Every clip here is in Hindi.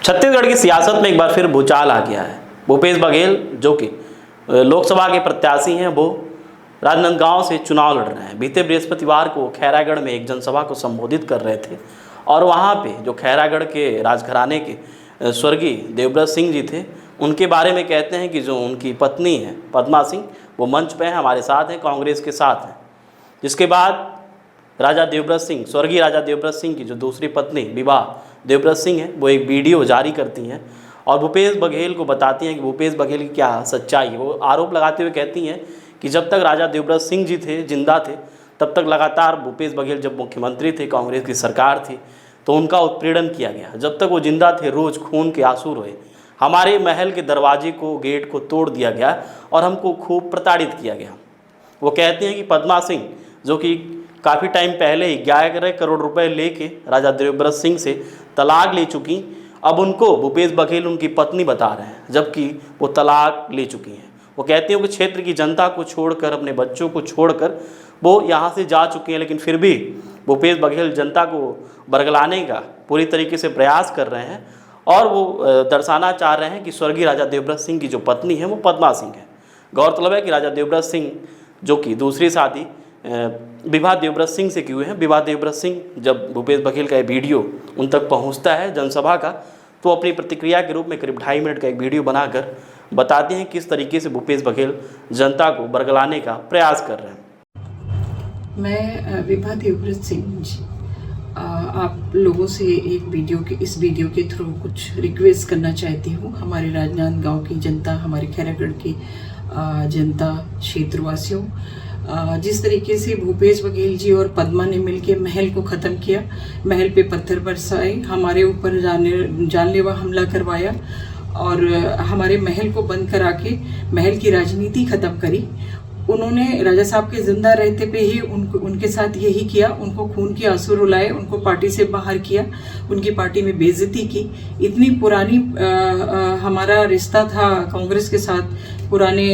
छत्तीसगढ़ की सियासत में एक बार फिर भूचाल आ गया है। भूपेश बघेल जो कि लोकसभा के प्रत्याशी हैं, वो राजनांदगांव से चुनाव लड़ रहे हैं। बीते बृहस्पतिवार को खैरागढ़ में एक जनसभा को संबोधित कर रहे थे और वहाँ पे जो खैरागढ़ के राजघराने के स्वर्गीय देवव्रत सिंह जी थे, उनके बारे में कहते हैं कि जो उनकी पत्नी है पद्मा सिंह, वो मंच पे हैं, हमारे साथ हैं, कांग्रेस के साथ हैं। जिसके बाद राजा देवव्रत सिंह, स्वर्गीय राजा देवव्रत सिंह की जो दूसरी पत्नी विवाह देवव्रत सिंह है, वो एक वीडियो जारी करती हैं और भूपेश बघेल को बताती हैं कि भूपेश बघेल की क्या सच्चाई है। वो आरोप लगाते हुए कहती हैं कि जब तक राजा देवव्रत सिंह जी थे, जिंदा थे, तब तक लगातार भूपेश बघेल जब मुख्यमंत्री थे, कांग्रेस की सरकार थी, तो उनका उत्पीड़न किया गया। जब तक वो जिंदा थे, रोज़ खून के आंसू रोए, हमारे महल के दरवाजे को, गेट को तोड़ दिया गया और हमको खूब प्रताड़ित किया गया। वो कहते हैं कि पद्मा सिंह जो कि काफ़ी टाइम पहले ही 11 करोड़ रुपए लेके राजा देवव्रत सिंह से तलाक ले चुकी, अब उनको भूपेश बघेल उनकी पत्नी बता रहे हैं, जबकि वो तलाक ले चुकी हैं। वो कहते हैं कि क्षेत्र की जनता को छोड़कर, अपने बच्चों को छोड़कर वो यहाँ से जा चुकी हैं, लेकिन फिर भी भूपेश बघेल जनता को बरगलाने का पूरी तरीके से प्रयास कर रहे हैं और वो दर्शाना चाह रहे हैं कि स्वर्गीय राजा देवव्रत सिंह की जो पत्नी है वो पद्मा सिंह है। गौरतलब है कि राजा देवव्रत सिंह जो कि दूसरी शादी विवाह देवव्रत सिंह से किए हुए हैं। विवाह देवव्रत सिंह जब भूपेश बघेल का ये वीडियो उन तक पहुंचता है जनसभा का, तो अपनी प्रतिक्रिया के रूप में करीब 2.5 मिनट का एक वीडियो बनाकर बताते हैं किस तरीके से भूपेश बघेल जनता को बरगलाने का प्रयास कर रहे हैं। मैं विवाह देवव्रत सिंह जी, आप लोगों से इस वीडियो के थ्रू कुछ रिक्वेस्ट करना चाहती हूँ। हमारे राजनांदगांव की जनता, हमारे खैरागढ़ की जनता, क्षेत्रवासियों, जिस तरीके से भूपेश बघेल जी और पद्मा ने मिलकर महल को ख़त्म किया, महल पे पत्थर बरसाए, हमारे ऊपर जानलेवा हमला करवाया और हमारे महल को बंद करा के महल की राजनीति ख़त्म करी। उन्होंने राजा साहब के जिंदा रहते पे ही उनके साथ यही किया, उनको खून के आंसू रुलाए, उनको पार्टी से बाहर किया, उनकी पार्टी में बेइज्जती की। इतनी पुरानी हमारा रिश्ता था कांग्रेस के साथ, पुराने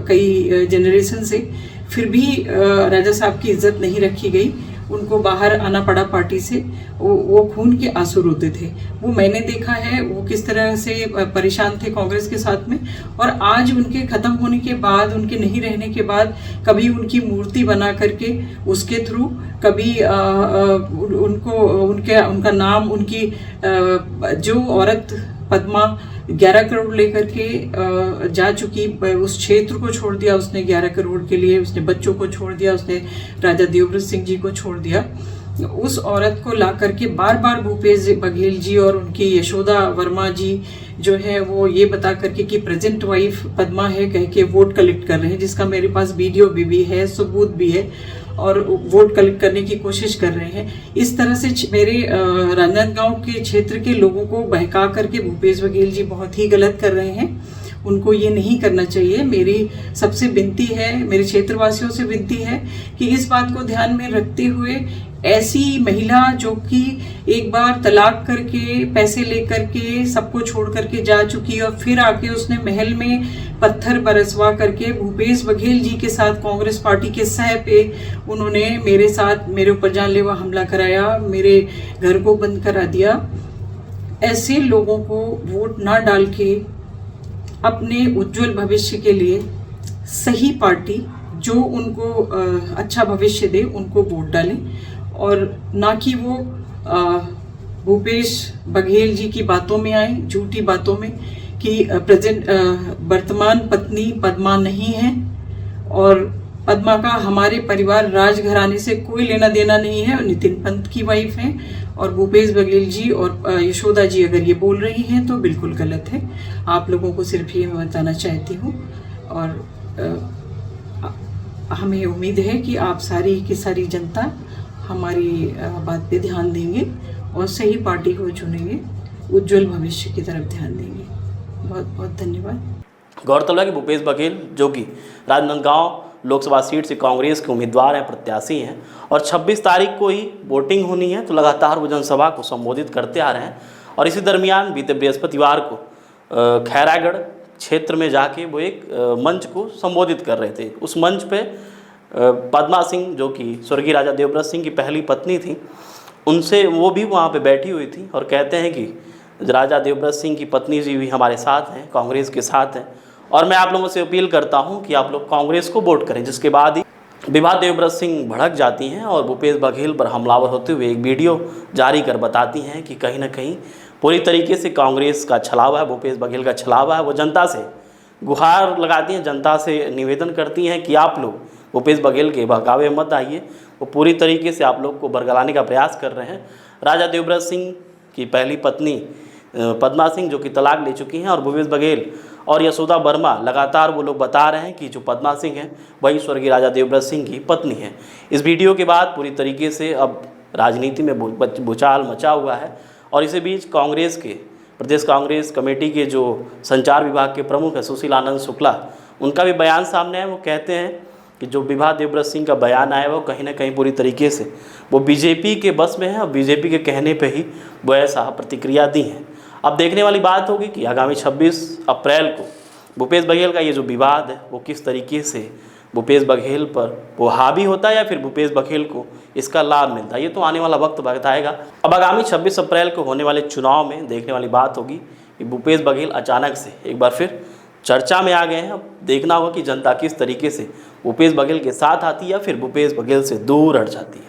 कई जनरेशन से, फिर भी राजा साहब की इज्जत नहीं रखी गई, उनको बाहर आना पड़ा पार्टी से। वो खून के आंसू रोते थे। वो मैंने देखा है वो किस तरह से परेशान थे कांग्रेस के साथ में। और आज उनके ख़त्म होने के बाद, उनके नहीं रहने के बाद, कभी उनकी मूर्ति बना करके उसके थ्रू, कभी उनका नाम, उनकी जो औरत पद्मा 11 करोड़ लेकर के जा चुकी, उस क्षेत्र को छोड़ दिया उसने 11 करोड़ के लिए, उसने बच्चों को छोड़ दिया, उसने राजा देवव्रत सिंह जी को छोड़ दिया। उस औरत को ला करके बार बार भूपेश बघेल जी और उनकी यशोदा वर्मा जी जो है वो ये बता करके कि प्रेजेंट वाइफ पद्मा है कह के वोट कलेक्ट कर रहे हैं, जिसका मेरे पास वीडियो भी है, सबूत भी है, और वोट कलेक्ट करने की कोशिश कर रहे हैं। इस तरह से मेरे राजनांदगांव के क्षेत्र के लोगों को बहका करके भूपेश बघेल जी बहुत ही गलत कर रहे हैं। उनको ये नहीं करना चाहिए। मेरी सबसे विनती है, मेरे क्षेत्रवासियों से विनती है कि इस बात को ध्यान में रखते हुए ऐसी महिला जो कि एक बार तलाक करके, पैसे लेकर के, सबको छोड़ करके जा चुकी और फिर आके उसने महल में पत्थर बरसवा करके भूपेश बघेल जी के साथ, कांग्रेस पार्टी के सह पे उन्होंने मेरे ऊपर जानलेवा हमला कराया, मेरे घर को बंद करा दिया। ऐसे लोगों को वोट ना डाल के अपने उज्जवल भविष्य के लिए सही पार्टी जो उनको अच्छा भविष्य दे, उनको वोट डालें, और ना कि वो भूपेश बघेल जी की बातों में आए, झूठी बातों में, कि वर्तमान पत्नी पद्मा नहीं है और पद्मा का हमारे परिवार राजघराने से कोई लेना देना नहीं है, नितिन पंत की वाइफ है। और भूपेश बघेल जी और यशोदा जी अगर ये बोल रही हैं तो बिल्कुल गलत है। आप लोगों को सिर्फ ये मैं बताना चाहती हूँ, और हमें उम्मीद है कि आप सारी की सारी जनता हमारी बात पे ध्यान देंगे और सही पार्टी को चुनेंगे, उज्जवल भविष्य की तरफ ध्यान देंगे। बहुत बहुत धन्यवाद। गौरतलब है कि भूपेश बघेल जो कि राजनांदगांव लोकसभा सीट से कांग्रेस के उम्मीदवार हैं, प्रत्याशी हैं, और 26 तारीख को ही वोटिंग होनी है, तो लगातार वो जनसभा को संबोधित करते आ रहे हैं। और इसी दरमियान बीते बृहस्पतिवार को खैरागढ़ क्षेत्र में जाके वो एक मंच को संबोधित कर रहे थे। उस मंच पे पद्मा सिंह जो कि स्वर्गीय राजा देवव्रत सिंह की पहली पत्नी थी, उनसे वो भी वहाँ पे बैठी हुई थी और कहते हैं कि राजा देवव्रत सिंह की पत्नी जी भी हमारे साथ हैं, कांग्रेस के साथ हैं। और मैं आप लोगों से अपील करता हूं कि आप लोग कांग्रेस को वोट करें, जिसके बाद ही विभा देवव्रत सिंह भड़क जाती हैं और भूपेश बघेल पर हमलावर होते हुए एक वीडियो जारी कर बताती हैं कि कहीं ना कहीं पूरी तरीके से कांग्रेस का छलावा है, भूपेश बघेल का छलावा है। वो जनता से गुहार लगाती हैं, जनता से निवेदन करती हैं कि आप लोग भूपेश बघेल के बहकावे मत आइए। वो पूरी तरीके से आप लोग को बरगलाने का प्रयास कर रहे हैं। राजा देवव्रत सिंह की पहली पत्नी पद्मा सिंह जो कि तलाक ले चुकी हैं, और भूपेश बघेल और यशोदा वर्मा लगातार वो लोग बता रहे हैं कि जो पद्मा सिंह हैं वही स्वर्गीय राजा देवव्रत सिंह की पत्नी है। इस वीडियो के बाद पूरी तरीके से अब राजनीति में भूचाल मचा हुआ है। और इसी बीच कांग्रेस के प्रदेश कांग्रेस कमेटी के जो संचार विभाग के प्रमुख हैं सुशील आनंद शुक्ला, उनका भी बयान सामने है। वो कहते हैं कि जो विभा देवव्रत सिंह का बयान आया वो कहीं ना कहीं पूरी तरीके से वो बीजेपी के बस में है और बीजेपी के कहने पे ही वो ऐसा प्रतिक्रिया दी है। अब देखने वाली बात होगी कि आगामी 26 अप्रैल को भूपेश बघेल का ये जो विवाद है वो किस तरीके से भूपेश बघेल पर वो हावी होता है या फिर भूपेश बघेल को इसका लाभ मिलता है, ये तो आने वाला वक्त बताएगा। अब आगामी 26 अप्रैल को होने वाले चुनाव में देखने वाली बात होगी कि भूपेश बघेल अचानक से एक बार फिर चर्चा में आ गए हैं। अब देखना होगा कि जनता किस तरीके से भूपेश बघेल के साथ आती है या फिर भूपेश बघेल से दूर हट जाती है।